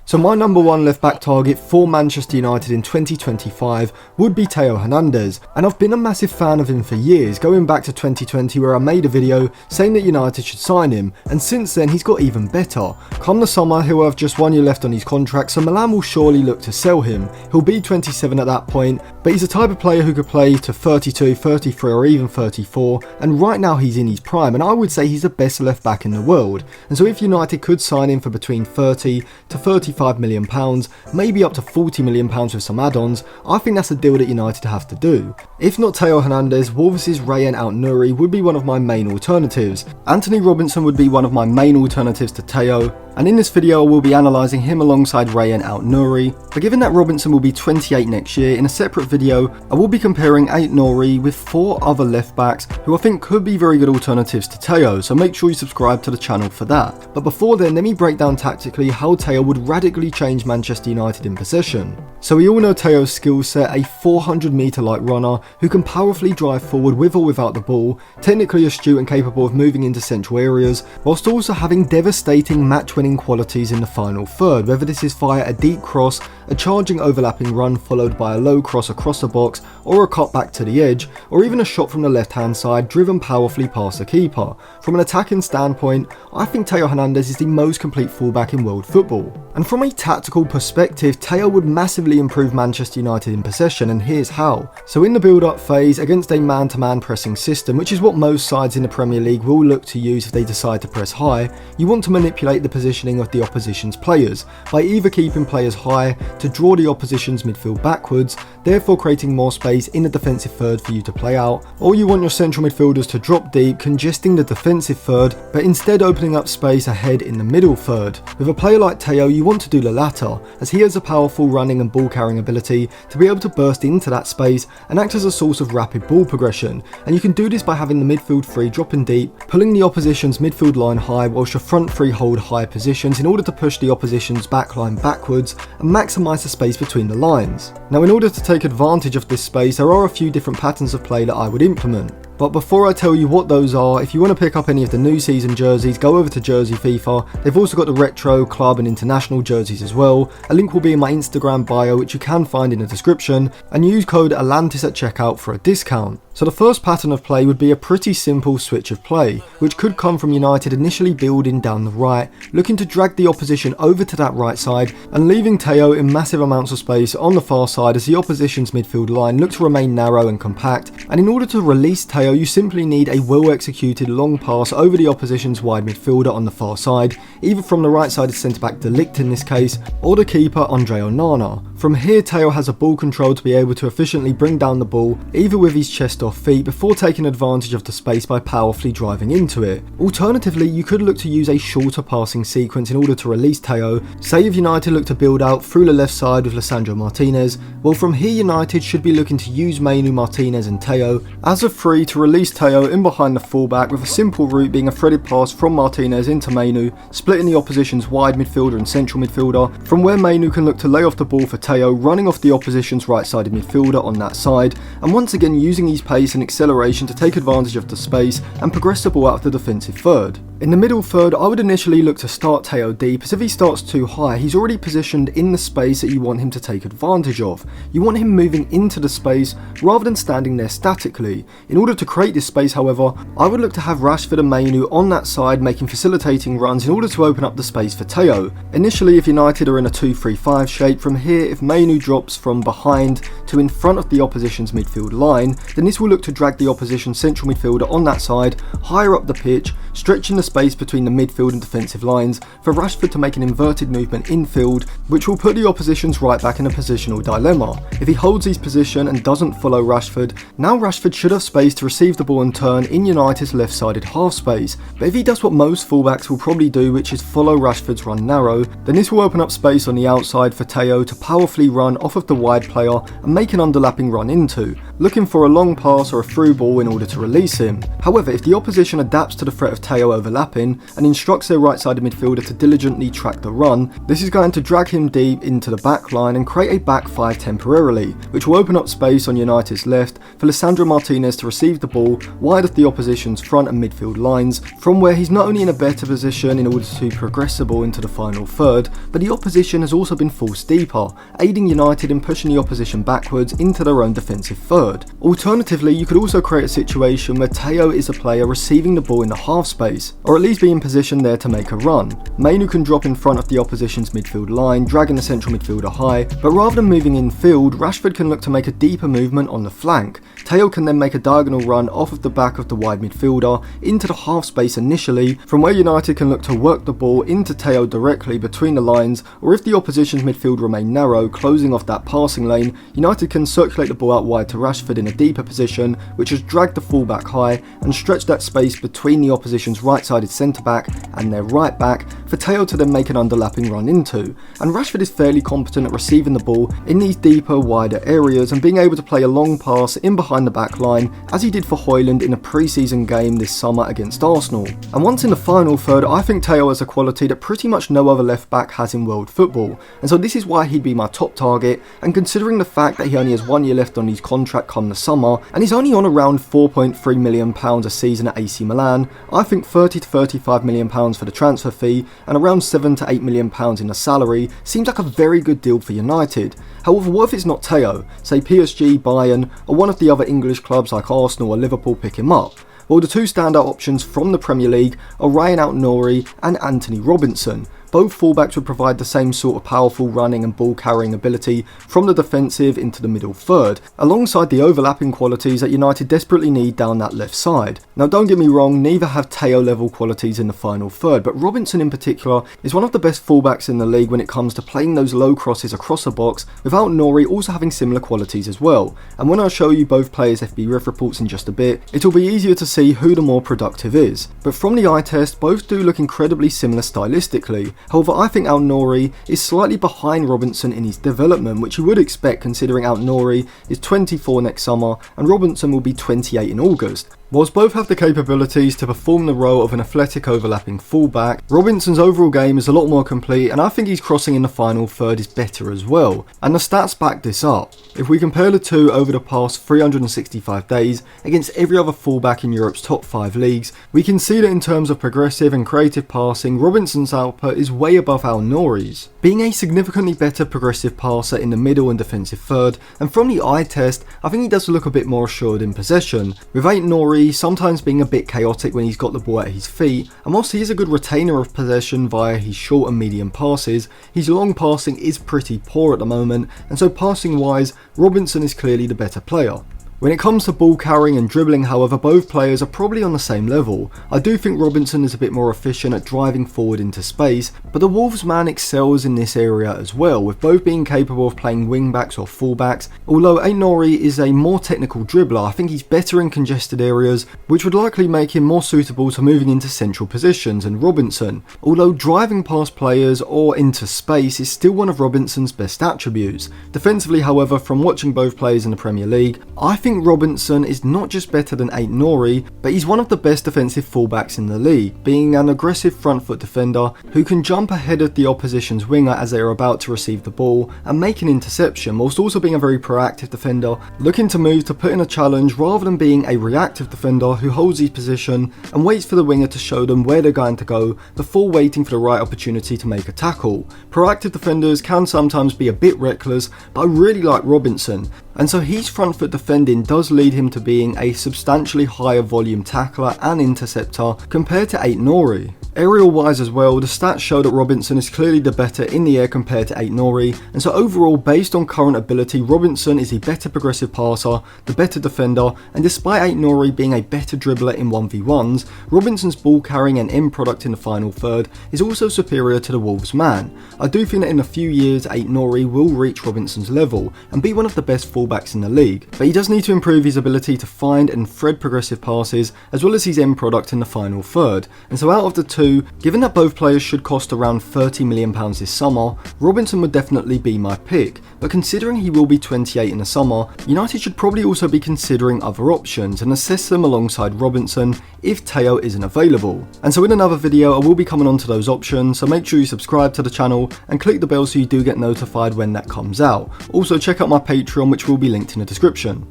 So my number one left back target for Manchester United in 2025 would be Theo Hernandez, and I've been a massive fan of him for years, going back to 2020 where I made a video saying that United should sign him, and since then he's got even better. Come the summer he'll have just 1 year left on his contract, so Milan will surely look to sell him. He'll be 27 at that point, but he's the type of player who could play to 32, 33 or even 34, and right now he's in his prime, and I would say he's the best left back in the world. And so if United could sign him for between 30 to 35 million pounds, maybe up to 40 million pounds with some add-ons, I think that's a deal that United have to do. If not Theo Hernandez, Wolves' Rayan Al-Nouri would be one of my main alternatives. Anthony Robinson would be one of my main alternatives to Theo, and in this video I will be analysing him alongside Rayan Al-Nouri, but given that Robinson will be 28 next year, in a separate video I will be comparing Al-Nouri with 4 other left backs who I think could be very good alternatives to Theo, so make sure you subscribe to the channel for that. But before then, let me break down tactically how Theo would radically change Manchester United in possession. So we all know Theo's skill set, a 400 metre light runner who can powerfully drive forward with or without the ball, technically astute and capable of moving into central areas, whilst also having devastating match-winning qualities in the final third, whether this is via a deep cross, a charging overlapping run followed by a low cross across the box, or a cut back to the edge, or even a shot from the left hand side driven powerfully past the keeper. From an attacking standpoint, I think Theo Hernandez is the most complete fullback in world football. And from a tactical perspective, Theo would massively improve Manchester United in possession, and here's how. So in the build-up phase, against a man-to-man pressing system, which is what most sides in the Premier League will look to use if they decide to press high, you want to manipulate the positioning of the opposition's players by either keeping players high to draw the opposition's midfield backwards, therefore creating more space in the defensive third for you to play out, or you want your central midfielders to drop deep, congesting the defensive third, but instead opening up space ahead in the middle third. With a player like Theo, you want to do the latter, as he has a powerful running and ball carrying ability to be able to burst into that space and act as a source of rapid ball progression, and you can do this by having the midfield three dropping deep, pulling the opposition's midfield line high whilst your front three hold high positions in order to push the opposition's back line backwards and maximise the space between the lines. Now, in order to take advantage of this space, there are a few different patterns of play that I would implement. But before I tell you what those are, if you want to pick up any of the new season jerseys, go over to Jersey FIFA. They've also got the retro, club and international jerseys as well. A link will be in my Instagram bio, which you can find in the description, and use code Atlantis at checkout for a discount. So the first pattern of play would be a pretty simple switch of play, which could come from United initially building down the right, looking to drag the opposition over to that right side and leaving Theo in massive amounts of space on the far side as the opposition's midfield line look to remain narrow and compact, and in order to release Theo you simply need a well executed long pass over the opposition's wide midfielder on the far side, either from the right sided centre back De Ligt in this case, or the keeper Andre Onana. From here Theo has a ball control to be able to efficiently bring down the ball either with his chest off feet before taking advantage of the space by powerfully driving into it. Alternatively, you could look to use a shorter passing sequence in order to release Theo. Say if United look to build out through the left side with Lisandro Martinez, well from here United should be looking to use Mainu, Martinez and Theo as a free to release Theo in behind the fullback, with a simple route being a threaded pass from Martinez into Mainu, splitting the opposition's wide midfielder and central midfielder, from where Mainu can look to lay off the ball for Theo, running off the opposition's right-sided midfielder on that side, and once again using his pace and acceleration to take advantage of the space and progress the ball out of the defensive third. In the middle third, I would initially look to start Theo deep, as if he starts too high, he's already positioned in the space that you want him to take advantage of. You want him moving into the space rather than standing there statically. In order to create this space, however, I would look to have Rashford and Mainu on that side making facilitating runs in order to open up the space for Theo. Initially, if United are in a 2-3-5 shape, from here if Mainu drops from behind to in front of the opposition's midfield line, then this will look to drag the opposition's central midfielder on that side higher up the pitch, stretching the space between the midfield and defensive lines for Rashford to make an inverted movement infield, which will put the opposition's right back in a positional dilemma. If he holds his position and doesn't follow Rashford, now Rashford should have space to receive the ball and turn in United's left-sided half space, but if he does what most fullbacks will probably do, which is follow Rashford's run narrow, then this will open up space on the outside for Theo to power powerfully run off of the wide player and make an underlapping run into, looking for a long pass or a through ball in order to release him. However, if the opposition adapts to the threat of Theo overlapping and instructs their right-sided midfielder to diligently track the run, this is going to drag him deep into the back line and create a back five temporarily, which will open up space on United's left for Lisandro Martinez to receive the ball wide of the opposition's front and midfield lines, from where he's not only in a better position in order to progress the ball into the final third, but the opposition has also been forced deeper, aiding United in pushing the opposition backwards into their own defensive third. Alternatively, you could also create a situation where Theo is a player receiving the ball in the half space, or at least be in position there to make a run. Mainu can drop in front of the opposition's midfield line, dragging the central midfielder high, but rather than moving in field, Rashford can look to make a deeper movement on the flank. Theo can then make a diagonal run off of the back of the wide midfielder into the half space initially, from where United can look to work the ball into Theo directly between the lines, or if the opposition's midfield remain narrow, closing off that passing lane, United can circulate the ball out wide to Rashford in a deeper position, which has dragged the fullback high and stretched that space between the opposition's right-sided centre-back and their right-back for Theo to then make an underlapping run into. And Rashford is fairly competent at receiving the ball in these deeper, wider areas and being able to play a long pass in behind the back line, as he did for Højlund in a pre-season game this summer against Arsenal. And once in the final third, I think Theo has a quality that pretty much no other left back has in world football, and so this is why he'd be my top target. And considering the fact that he only has 1 year left on his contract come the summer, and he's only on around £4.3 million a season at AC Milan, I think £30 to £35 million for the transfer fee and around £7 to £8 million in the salary seems like a very good deal for United. However, what if it's not Theo? Say PSG, Bayern, or one of the other English clubs like Arsenal or Liverpool pick him up? Well, the two standout options from the Premier League are Ryan Aït-Nouri and Anthony Robinson. Both fullbacks would provide the same sort of powerful running and ball carrying ability from the defensive into the middle third, alongside the overlapping qualities that United desperately need down that left side. Now don't get me wrong, neither have Theo level qualities in the final third, but Robinson in particular is one of the best fullbacks in the league when it comes to playing those low crosses across the box, without Nouri also having similar qualities as well. And when I show you both players' FB ref reports in just a bit, it'll be easier to see who the more productive is. But from the eye test, both do look incredibly similar stylistically. However, I think Aït-Nouri is slightly behind Robinson in his development, which you would expect considering Aït-Nouri is 24 next summer and Robinson will be 28 in August. Whilst both have the capabilities to perform the role of an athletic overlapping fullback, Robinson's overall game is a lot more complete, and I think his crossing in the final third is better as well, and the stats back this up. If we compare the two over the past 365 days against every other fullback in Europe's top 5 leagues, we can see that in terms of progressive and creative passing, Robinson's output is way above Aït-Nouri's, being a significantly better progressive passer in the middle and defensive third, and from the eye test, I think he does look a bit more assured in possession, with Aït-Nouri sometimes being a bit chaotic when he's got the ball at his feet, and whilst he is a good retainer of possession via his short and medium passes, his long passing is pretty poor at the moment, and so passing wise, Robinson is clearly the better player. When it comes to ball carrying and dribbling, however, both players are probably on the same level. I do think Robinson is a bit more efficient at driving forward into space, but the Wolves man excels in this area as well, with both being capable of playing wing-backs or full-backs. Although Aït-Nouri is a more technical dribbler, I think he's better in congested areas, which would likely make him more suitable to moving into central positions than Robinson. Although driving past players or into space is still one of Robinson's best attributes. Defensively, however, from watching both players in the Premier League, I think Robinson is not just better than Aït-Nouri, but he's one of the best defensive fullbacks in the league, being an aggressive front foot defender who can jump ahead of the opposition's winger as they are about to receive the ball and make an interception, whilst also being a very proactive defender, looking to move to put in a challenge rather than being a reactive defender who holds his position and waits for the winger to show them where they're going to go before waiting for the right opportunity to make a tackle. Proactive defenders can sometimes be a bit reckless, but I really like Robinson, and so his front foot defending does lead him to being a substantially higher volume tackler and interceptor compared to Aït-Nouri. Aerial wise as well, the stats show that Robinson is clearly the better in the air compared to Aït-Nouri, and so overall, based on current ability, Robinson is a better progressive passer, the better defender, and despite Aït-Nouri being a better dribbler in 1v1s, Robinson's ball carrying and end product in the final third is also superior to the Wolves man. I do think that in a few years Aït-Nouri will reach Robinson's level and be one of the best fullbacks fullbacks in the league, but he does need to improve his ability to find and thread progressive passes, as well as his end product in the final third. And so out of the two, given that both players should cost around £30 million this summer, Robinson would definitely be my pick. But considering he will be 28 in the summer, United should probably also be considering other options and assess them alongside Robinson if Theo isn't available. And so in another video I will be coming on to those options, so make sure you subscribe to the channel and click the bell so you do get notified when that comes out. Also check out my Patreon, which will be linked in the description.